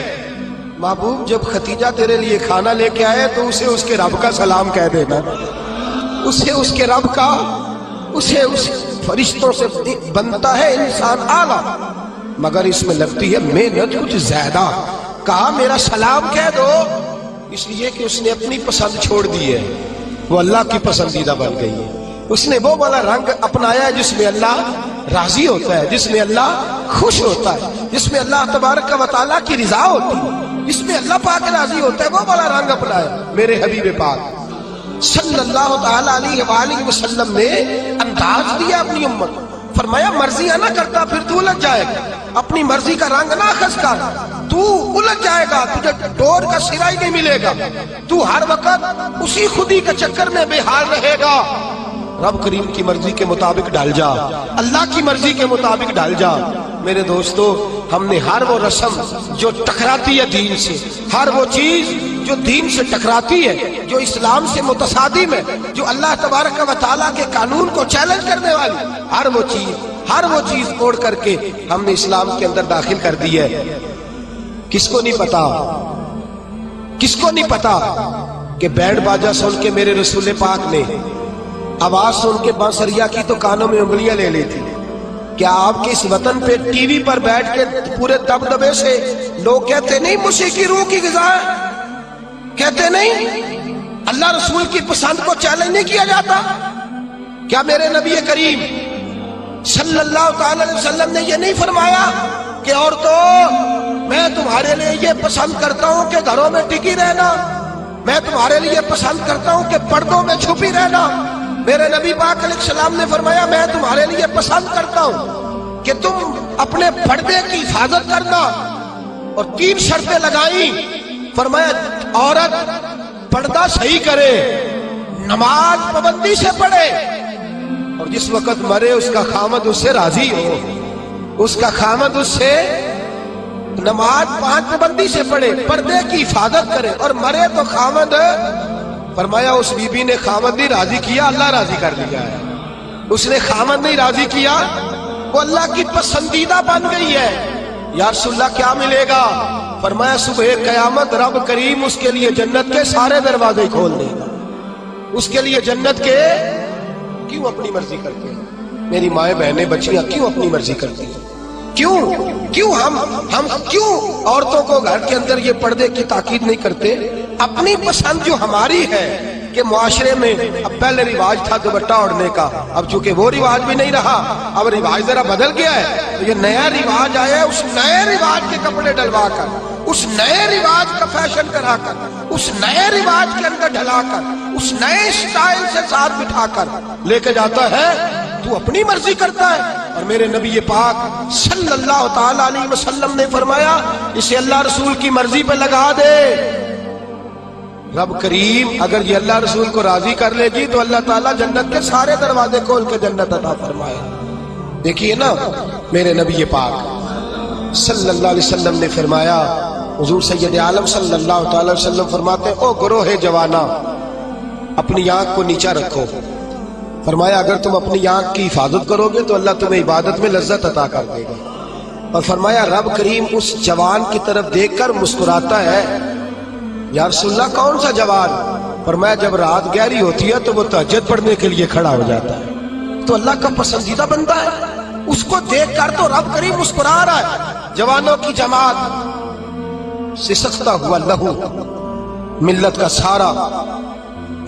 محبوب جب خدیجہ تیرے لیے کھانا لے کے آئے تو اسے اس کے رب کا سلام کہہ دینا، اسے اس کے رب کا، اسے اس فرشتوں سے بنتا ہے انسان اعلیٰ، مگر اس میں لگتی ہے محنت کچھ زیادہ۔ کہا میرا سلام کہہ دو، اس لیے کہ اس نے اپنی پسند چھوڑ دی ہے، وہ اللہ کی پسندیدہ بن گئی ہے۔ اس نے وہ والا رنگ اپنایا ہے جس میں اللہ راضی ہوتا ہے، جس میں اللہ خوش ہوتا ہے، جس میں اللہ تبارک و تعالیٰ کی رضا ہوتی ہے، جس میں اللہ پاک راضی ہوتا ہے، وہ والا رنگ اپنایا میرے حبیب پاک صلی اللہ تعالی علیہ وآلہ وسلم نے انداز دیا اپنی امت کو۔ فرمایا مرضیاں نہ کرتا پھر تو الجھ جائے گا، اپنی مرضی کا رنگ نہ خس کر، تو الجھ جائے گا، تجھے ڈور کا سرا ہی نہیں ملے گا، تو ہر وقت اسی خودی کے چکر میں بے حال رہے گا۔ رب کریم کی مرضی کے مطابق ڈال جا، اللہ کی مرضی کے مطابق ڈال جا۔ میرے دوستو ہم نے ہر وہ رسم جو ٹکراتی ہے دین سے، ہر وہ چیز جو دین سے ٹکراتی ہے، جو اسلام سے متصادم ہے، جو اللہ تبارک و تعالیٰ کے قانون کو چیلنج کرنے والی، ہر وہ چیز توڑ کر کے ہم نے اسلام کے اندر داخل کر دی ہے۔ کس کو نہیں پتا، کس کو نہیں پتا کہ بینڈ باجا سن کے میرے رسول پاک نے آواز سن کے بانسریا کی تو کانوں میں انگلیاں لے لی تھی۔ کیا آپ کے اس وطن پہ ٹی وی پر بیٹھ کے پورے دبدبے سے لوگ کہتے نہیں موسیقی روح کی غذا ہے؟ کہتے نہیں اللہ رسول کی پسند کو چیلنج نہیں کیا جاتا؟ کیا میرے نبی کریم صلی اللہ تعالی علیہ وسلم نے یہ نہیں فرمایا کہ عورتوں میں تمہارے لیے یہ پسند کرتا ہوں کہ گھروں میں ٹکی رہنا، میں تمہارے لیے پسند کرتا ہوں کہ پردوں میں چھپی رہنا؟ میرے نبی پاک علیہ السلام نے فرمایا میں تمہارے لیے پسند کرتا ہوں کہ تم اپنے پردے کی حفاظت کرنا، اور 3 شرطیں لگائیں۔ فرمایا عورت پردہ صحیح کرے، نماز پابندی سے پڑھے، اور جس وقت مرے اس کا خامد اس سے راضی ہو، اس کا خامد اس سے نماز 5 پابندی سے پڑھے، پردے کی حفاظت کرے، اور مرے تو خامد۔ فرمایا اس بی بی نے خامد نہیں راضی کیا، اللہ راضی کر لیا ہے۔ اس نے خامد نہیں راضی کیا، وہ اللہ کی پسندیدہ بن گئی ہے۔ یا رسول اللہ کیا ملے گا؟ فرمایا صبح قیامت رب کریم اس کے لیے جنت کے سارے دروازے کھول دے گا۔ اس کے لیے جنت کے، کیوں اپنی مرضی کرتے ہیں میری مائیں بہنیں بچیاں، کیوں اپنی مرضی کرتی ہیں؟ کیوں ہم کیوں عورتوں کو گھر کے اندر یہ پردے کی تاکید نہیں کرتے؟ اپنی پسند جو ہماری ہے کہ معاشرے میں اب پہلے رواج تھا دوپٹہ اوڑھنے کا، اب چونکہ وہ رواج بھی نہیں رہا، اب رواج ذرا بدل گیا ہے، تو یہ نیا رواج آیا ہے، اس نئے رواج کے کپڑے ڈلوا کر، اس نئے رواج کا فیشن کرا کر، اس نئے رواج کے اندر ڈھلا کر، اس نئے اسٹائل سے ساتھ بٹھا کر لے کے جاتا ہے، تو اپنی مرضی کرتا ہے۔ اور میرے نبی پاک صلی اللہ تعالی علیہ وسلم نے فرمایا اسے اللہ رسول کی مرضی پہ لگا دے، رب کریم اگر یہ اللہ رسول کو راضی کر لے گی تو اللہ تعالیٰ جنت کے سارے دروازے کھول کے جنت عطا فرمائے. دیکھیے نا میرے نبی پاک صلی اللہ علیہ وسلم نے فرمایا، حضور سید عالم صلی اللہ تعالی وسلم فرماتے ہیں، او گروہ جوانا اپنی آنکھ کو نیچا رکھو. فرمایا اگر تم اپنی آنکھ کی حفاظت کرو گے تو اللہ تمہیں عبادت میں لذت عطا کر دے گا. اور فرمایا رب کریم اس جوان کی طرف دیکھ کر مسکراتا ہے. یا رسول اللہ کون سا جوان؟ فرمایا جب رات گہری ہوتی ہے تو وہ تہجد پڑھنے کے لیے کھڑا ہو جاتا ہے، تو اللہ کا پسندیدہ بندہ ہے. اس کو دیکھ کر تو رب کریم مسکرا رہا ہے. جوانوں کی جماعت سسکتا ہوا لہو ملت کا سارا،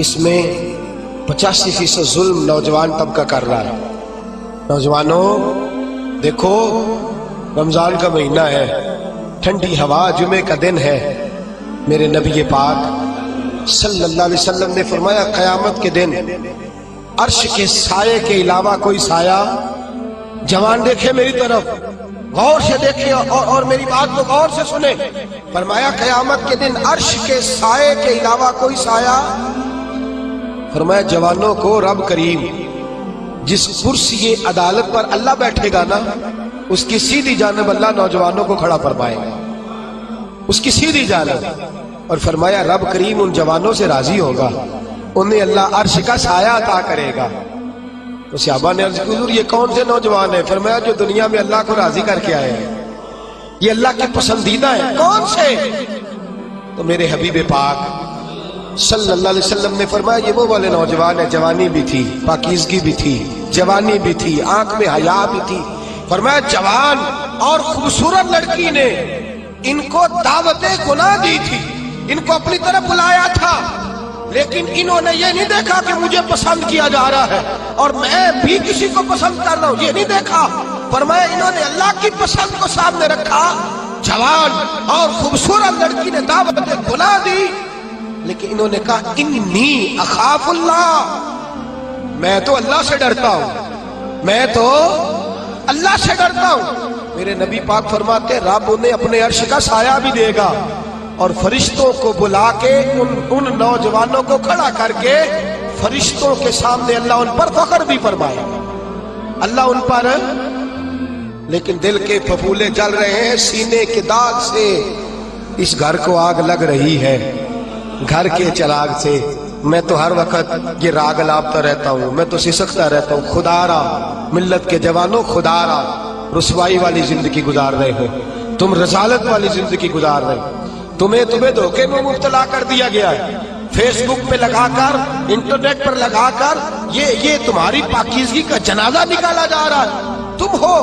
اس میں 85% ظلم نوجوان طبقہ کر رہا ہے. نوجوانوں دیکھو رمضان کا مہینہ ہے، ٹھنڈی ہوا، جمعے کا دن ہے. میرے نبی پاک صلی اللہ علیہ وسلم نے فرمایا قیامت کے دن عرش کے سائے کے علاوہ کوئی سایہ، جوان دیکھے میری طرف غور سے دیکھے اور میری بات کو غور سے سنے. فرمایا قیامت کے دن عرش کے سائے کے علاوہ کوئی سایہ. فرمایا جوانوں کو رب کریم جس کرسی عدالت پر اللہ بیٹھے گا نا، اس کی سیدھی جانب اللہ نوجوانوں کو کھڑا فرمائے گا، اس کی سیدھی جانب. اور فرمایا رب کریم ان جوانوں سے راضی ہوگا، انہیں اللہ عرش کا سایہ عطا کرے گا. تو صحابہ نے عرض کی حضور یہ کون سے نوجوان ہیں؟ فرمایا جو دنیا میں اللہ کو راضی کر کے آئے ہیں، یہ اللہ کے پسندیدہ ہیں. کون سے؟ تو میرے حبیب پاک صلی اللہ علیہ وسلم نے فرمایا یہ وہ والے نوجوان ہیں، جوانی بھی تھی، پاکیزگی بھی تھی، جوانی بھی تھی، آنکھ میں حیا بھی تھی. فرمایا جوان اور خوبصورت لڑکی نے ان کو دعوت گناہ دی تھی، ان کو اپنی طرف بلایا تھا، لیکن انہوں نے یہ نہیں دیکھا کہ مجھے پسند کیا جا رہا ہے اور میں بھی کسی کو پسند کر رہا ہوں، یہ نہیں دیکھا. فرمایا انہوں نے اللہ کی پسند کو سامنے رکھا. جوان اور خوبصورت لڑکی نے دعوت گناہ دی، لیکن انہوں نے کہا انی اخاف اللہ، میں تو اللہ سے ڈرتا ہوں، میں تو اللہ سے ڈرتا ہوں. میرے نبی پاک فرماتے ہیں رب انہیں اپنے عرش کا سایہ بھی دے گا اور فرشتوں کو بلا کے ان نوجوانوں کو کھڑا کر کے فرشتوں کے سامنے اللہ ان پر فخر بھی فرمائے گا. اللہ ان پر، لیکن دل کے پھپھولے جل رہے ہیں سینے کے داغ سے. اس گھر کو آگ لگ رہی ہے گھر کے چراغ سے. میں تو ہر وقت یہ راگ لابتا رہتا ہوں، میں تو سسکتا رہتا ہوں. خدا را ملت کے جوانوں، خدا را رسوائی والی زندگی گزار رہے ہو تم، رسالت والی زندگی گزار رہے ہو. تمہیں دھوکے میں مبتلا کر دیا گیا ہے، فیس بک پہ لگا کر، انٹرنیٹ پر لگا کر یہ تمہاری پاکیزگی کا جنازہ نکالا جا رہا ہے. تم ہو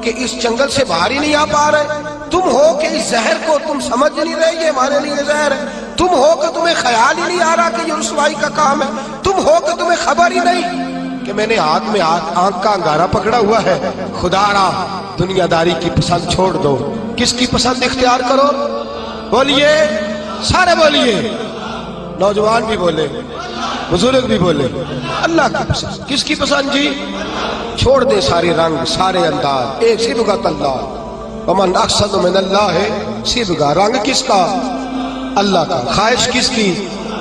کہ اس جنگل سے باہر ہی نہیں آ پا رہے، تم ہو کہ اس زہر کو تم سمجھ نہیں رہے یہ ہمارے لیے زہر ہے، تم ہو کہ تمہیں خیال ہی نہیں آ رہا کہ یہ رسوائی کا کام ہے، تم ہو کہ تمہیں خبر ہی نہیں کہ میں نے ہاتھ میں آنکھ کا انگارہ پکڑا ہوا ہے. خدا را دنیا داری کی پسند چھوڑ دو، کس کی پسند اختیار کرو؟ بولیے، سارے بولیے، نوجوان بھی بولے، بزرگ بھی بولے. اللہ کی پسند. کس کی پسند جی؟ چھوڑ دے سارے رنگ سارے انداز، ایک صبغۃ اللہ، ومن احسن من اللہ صبغہ. رنگ کس کا؟ اللہ کا. خواہش کس کی؟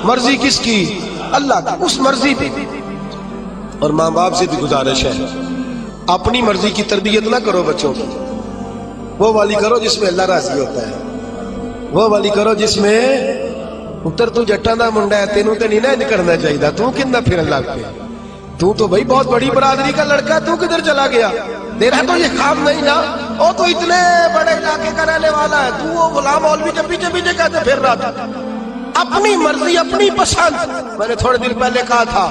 مرضی کس کی؟ اللہ کی. اس مرضی پہ. اور ماں باپ سے بھی گزارش ہے اپنی مرضی کی تربیت نہ کرو بچوں کی، وہ والی کرو جس میں اللہ راضی ہوتا ہے، وہ والی کرو جس میں پتر تو جٹاں دا منڈا ہے، تینوں تے نہیں نہ کرنا چاہیے، تو کن پھر اللہ پہ، تو بھائی بہت بڑی برادری کا لڑکا ہے، تو کدھر چلا گیا؟ تیرا تو یہ کام نہیں نا، وہ تو اتنے بڑے علاقے کا رہنے والا ہے، تو وہ غلام مولوی جب پیچھے کہتے پھر رہا تھا. اپنی مرضی اپنی پسند. میں نے تھوڑے دن پہلے کہا تھا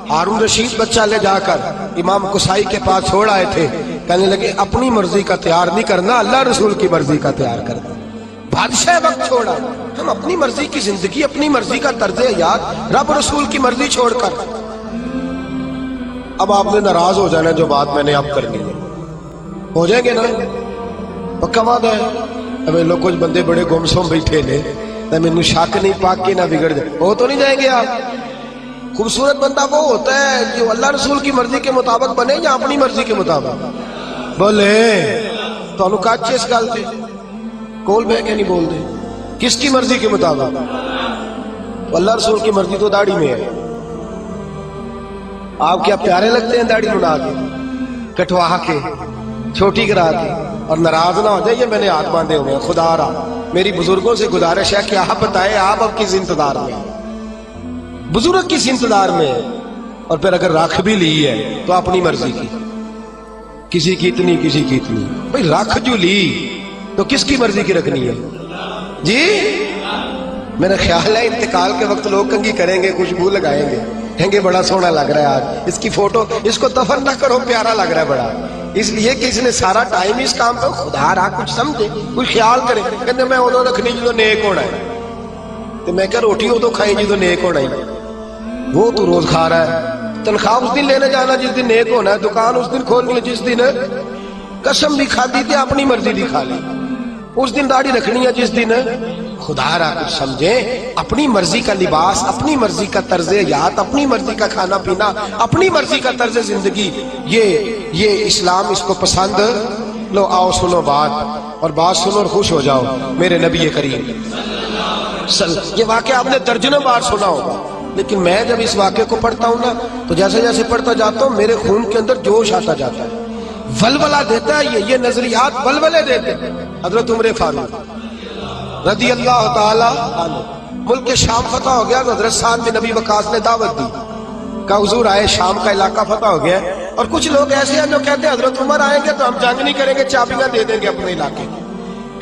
ہارون رشید بچہ لے جا کر امام قصائی کے پاس چھوڑ آئے تھے، کہنے لگے اپنی مرضی کا تیار نہیں کرنا، اللہ رسول کی مرضی کا تیار کرنا. بادشاہ وقت چھوڑا، ہم اپنی مرضی کی زندگی، اپنی مرضی کا طرز حیات، رب رسول کی مرضی چھوڑ کر. اب آپ نے ناراض ہو جانا جو بات میں نے اب کرنی ہے، ہو جائیں گے نا؟ پکا وعدہ ہے. اب لوگ کچھ بندے بڑے گمسم بیٹھے نے، مینوں شک نہیں پاک کے نہ بگڑ جائے، وہ تو نہیں جائیں گے آپ. خوبصورت بندہ وہ ہوتا ہے جو اللہ رسول کی مرضی کے مطابق بنے یا اپنی مرضی کے مطابق بولے. تو کچھ اس گل سے کول بہ کے نہیں بول دے، کس کی مرضی کے مطابق؟ تو اللہ رسول کی مرضی تو داڑھی میں ہے. آپ کیا پیارے لگتے ہیں داڑھی بنا کے, کٹوا کے, چھوٹی کرا کے, اور ناراض نہ ہو جائے یہ میں نے ہاتھ باندھے ہوئے ہیں. خدا را میری بزرگوں سے گزارش ہے کہ آپ بتائیں آپ اب کس انتظار میں, بزرگ کس انتظار میں ہے. اور پھر اگر رکھ بھی لی ہے تو اپنی مرضی کی, کسی کی اتنی کسی کی اتنی. بھئی رکھ جو لی تو کس کی مرضی کی رکھنی ہے جی؟ میرا خیال ہے انتقال کے وقت لوگ کنگھی کریں گے, خوشبو لگائیں گے, کہیں گے بڑا سونا لگ رہا ہے آج, اس کی فوٹو, اس کو دفن نہ کرو, پیارا لگ رہا ہے بڑا. اس لیے کہ اس نے سارا ٹائم اس کام پہ, خدا رہا کچھ سمجھے, کچھ خیال کرے. کہتے میں ادو رکھنی جدو نیک ہونا ہے. تو میں کہا روٹی ادو کھائی جدو نیک ہونا ہے. وہ تو روز کھا رہا ہے, تنخواہ اس دن لینے جانا جس دن نیک ہونا ہے, دکان اس دن کھولنی ہے جس دن قسم بھی کھا دی تھی, اپنی مرضی بھی کھا لی. اس دن داڑھی رکھنی ہے جس دن, خدا را کچھ سمجھیں, اپنی مرضی کا لباس, اپنی مرضی کا طرز حیات, اپنی مرضی کا کھانا پینا, اپنی مرضی کا طرز زندگی, یہ اسلام اس کو پسند. لو آؤ سنو بات, اور بات سنو اور خوش ہو جاؤ. میرے نبی کریم یہ واقعہ آپ نے درجنوں بار سنا ہوگا, لیکن میں جب اس واقعے کو پڑھتا ہوں نا تو جیسے جیسے پڑھتا جاتا ہوں میرے خون کے اندر جوش آتا جاتا ہے, ولولہ دیتا ہے. یہ نظریات ولولے دیتے ہیں. حضرت عمر فاروق رضی اللہ تعالی عنہ, ملک شام فتح ہو گیا تو حضرت سعد بن ابی وقاص نے دعوت دی, کہا حضور آئے, شام کا علاقہ فتح ہو گیا. اور کچھ لوگ ایسے ہیں جو کہتے ہیں حضرت عمر آئیں گے تو ہم جنگ نہیں کریں گے, چابیاں دے دیں گے اپنے علاقے,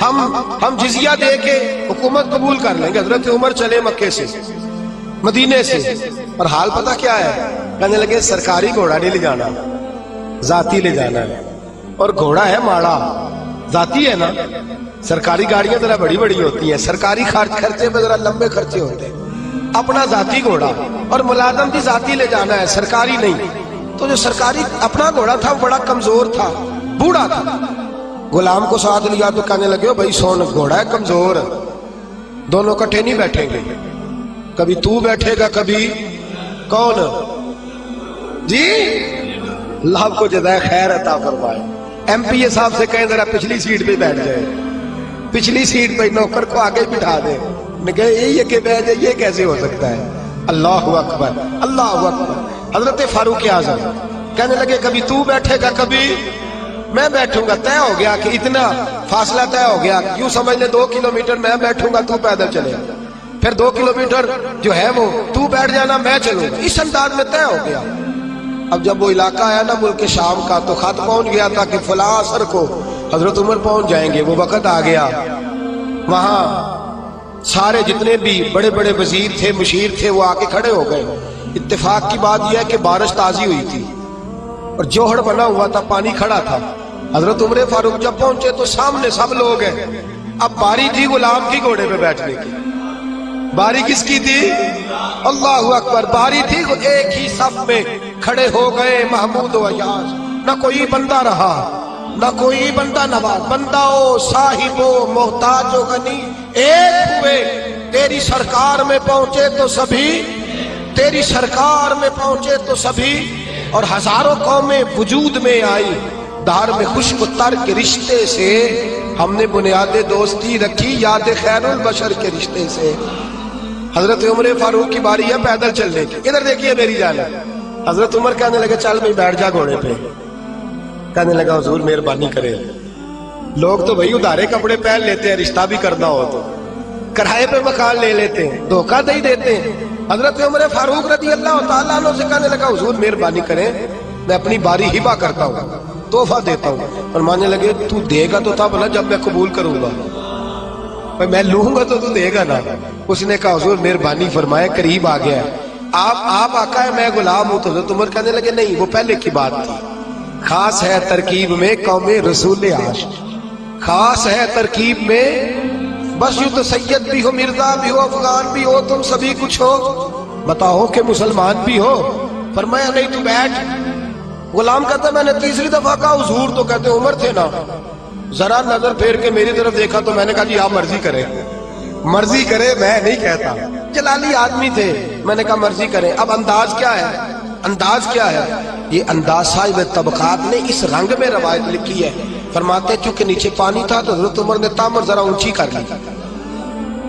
ہم جزیہ دے کے حکومت قبول کر لیں گے. حضرت عمر چلے مکے سے, مدینے سے, اور حال پتہ کیا ہے, کہنے لگے سرکاری گھوڑا نہیں لے جانا, ذاتی لے جانا ہے. اور گھوڑا ہے ماڑا, ذاتی ہے نا. سرکاری گاڑیاں ذرا بڑی بڑی ہوتی ہیں, سرکاری خرچے پہ ذرا لمبے خرچے ہوتے ہیں. اپنا ذاتی گھوڑا, اور ملازم بھی ذاتی لے جانا ہے, سرکاری نہیں. تو جو سرکاری اپنا گھوڑا تھا وہ بڑا کمزور تھا, بوڑھا تھا. غلام کو ساتھ لیا تو کہنے لگے بھائی سون, گھوڑا ہے کمزور, دونوں کٹھے نہیں بیٹھیں گے, کبھی تو بیٹھے گا کبھی کون جی. اللہ کو جزائے خیر عطا فرمائے. ایم پی اے صاحب سے کہیں ذرا پچھلی سیٹ پہ بیٹھ جائے, پچھلی سیٹ پہ نوکر کو آگے بٹھا دے. میں کہے یہ کہ بیٹھ جائے, یہ کیسے ہو سکتا ہے. اللہ اکبر, اللہ اکبر. حضرت فاروق اعظم کہنے لگے کبھی تو بیٹھے گا کبھی میں بیٹھوں گا. طے ہو گیا کہ اتنا فاصلہ طے ہو گیا, یوں سمجھ لے 2 کلومیٹر میں بیٹھوں گا, تو پیدل چلے, پھر 2 کلومیٹر جو ہے وہ تو بیٹھ جانا, میں چلوں گا. اس انداز میں طے ہو گیا. اب جب وہ علاقہ آیا نا ملک شام کا, تو خط پہنچ گیا تھا کہ فلاں عصر کو حضرت عمر پہنچ جائیں گے. وہ وقت آ گیا. وہاں سارے جتنے بھی بڑے بڑے وزیر تھے, مشیر تھے, وہ آ کے کھڑے ہو گئے. اتفاق کی بات یہ ہے کہ بارش تازی ہوئی تھی اور جوہر بنا ہوا تھا, پانی کھڑا تھا. حضرت عمر فاروق جب پہنچے تو سامنے سب لوگ ہیں. اب باری تھی غلام کی گھوڑے پہ بیٹھنے کی. باری کس کی تھی؟ اللہ اکبر. باری تھی, ایک ہی صف میں کھڑے ہو گئے محمود و ایاز. نہ کوئی بندہ رہا, نہ کوئی بندہ نواز. بندہ ہو, صاحب ہو, محتاج ہو, غنی, ایک ہوئے. تیری سرکار میں پہنچے تو سبھی, تیری سرکار میں پہنچے تو سبھی. اور ہزاروں قومیں وجود میں آئی, دھار میں خشک و تر کے رشتے سے ہم نے بنیاد دوستی رکھی, یاد خیر البشر کے رشتے سے. حضرت عمر فاروق کی باری ہے پیدل چلنے کی. ادھر دیکھیے میری جان. حضرت عمر کہنے لگے چل بھائی بیٹھ جا گھوڑے پہ. کہنے لگا حضور مہربانی کرے. لوگ تو بھائی ادھارے کپڑے پہن لیتے ہیں, رشتہ بھی کرنا ہو تو کرائے پہ مکان لے لیتے ہیں, دھوکہ دے دیتے ہیں. حضرت عمر فاروق رضی اللہ تعالیٰ عنہ سے کہنے لگا حضور مہربانی کریں, میں اپنی باری ہبہ کرتا ہوں, تحفہ دیتا ہوں. اور ماننے لگے تو دے گا تو تب نا جب میں قبول کروں گا, میں لوں گا تو دے گا نا. اس نے کہا حضور مہربانی فرمائے, قریب آ گیا ہے, آپ آقا ہے میں غلام ہوں. تو حضرت عمر کہنے لگے نہیں, وہ پہلے کی بات تھی. خاص ہے ترکیب میں قوم رسول عاشق, خاص ہے ترکیب میں. بس یوں تو سید بھی ہو, مرزا بھی ہو, افغان بھی ہو, تم سبھی کچھ ہو, بتاؤ کہ مسلمان بھی ہو. فرمایا نہیں تو بیٹھ. غلام کہتا میں نے تیسری دفعہ کہا حضور, تو کہتے عمر تھے نا, ذرا نظر پھیر کے میری طرف دیکھا تو میں نے کہا جی آپ مرضی کریں, مرضی کرے, میں نہیں کہتا. جلالی آدمی تھے, میں نے کہا مرضی کریں. اب انداز کیا ہے, انداز کیا ہے؟ یہ انداز صاحب طبقات نے اس رنگ میں روایت لکھی ہے. فرماتے چونکہ نیچے پانی تھا تو حضرت عمر نے تامر ذرا اونچی کر لی,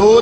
2,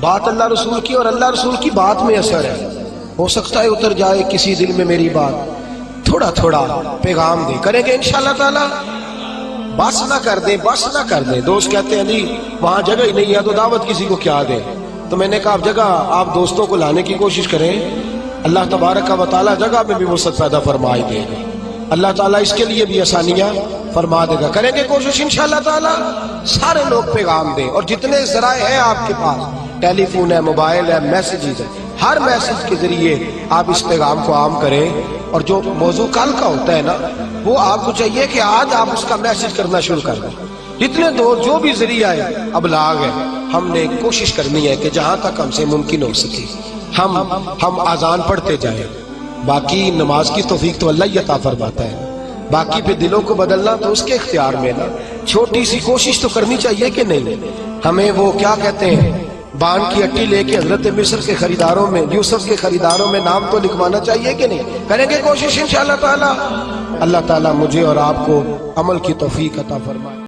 بات اللہ رسول کی اور اللہ رسول کی بات میں اثر ہے. ہو سکتا ہے اتر جائے کسی دل میں میری بات، تھوڑا تھوڑا پیغام دے. کریں گے انشاءاللہ تعالی. بس نہ کر دیں، بس نہ کر دیں. دوست کہتے ہیں جی وہاں جگہ ہی نہیں ہے تو دعوت کسی کو کیا دیں. تو میں نے کہا اب جگہ آپ دوستوں کو لانے کی کوشش کریں، اللہ تبارک و تعالی جگہ میں بھی وسعت پیدا فرمائے دے گا. اللہ تعالیٰ اس کے لیے بھی آسانیاں فرما دے گا. کریں گے کوشش انشاءاللہ تعالی. سارے لوگ پیغام دیں، اور جتنے ذرائع ہیں آپ کے پاس، ٹیلی فون ہے، موبائل ہے، میسیجز ہے، ہر میسیج کے ذریعے آپ اس پیغام کو عام کریں. اور جو موضوع کل کا ہوتا ہے نا، وہ آپ کو چاہیے کہ آج آپ اس کا میسیج کرنا شروع کر دیں. جتنے دور جو بھی ذریعہ ہے ابلاغ ہے، ہم نے کوشش کرنی ہے کہ جہاں تک ہم سے ممکن ہو سکے ہم آذان پڑھتے جائیں. باقی نماز کی توفیق تو اللہ ہی عطا فرماتا ہے. باقی پہ دلوں کو بدلنا تو اس کے اختیار میں نا. چھوٹی سی کوشش تو کرنی چاہیے کہ نہیں. ہمیں وہ کیا کہتے ہیں، بان کی اٹی لے کے حضرت مصر کے خریداروں میں، یوسف کے خریداروں میں نام تو لکھوانا چاہیے کہ نہیں. کریں گے کوشش انشاءاللہ تعالی. اللہ تعالیٰ مجھے اور آپ کو عمل کی توفیق عطا فرمائے.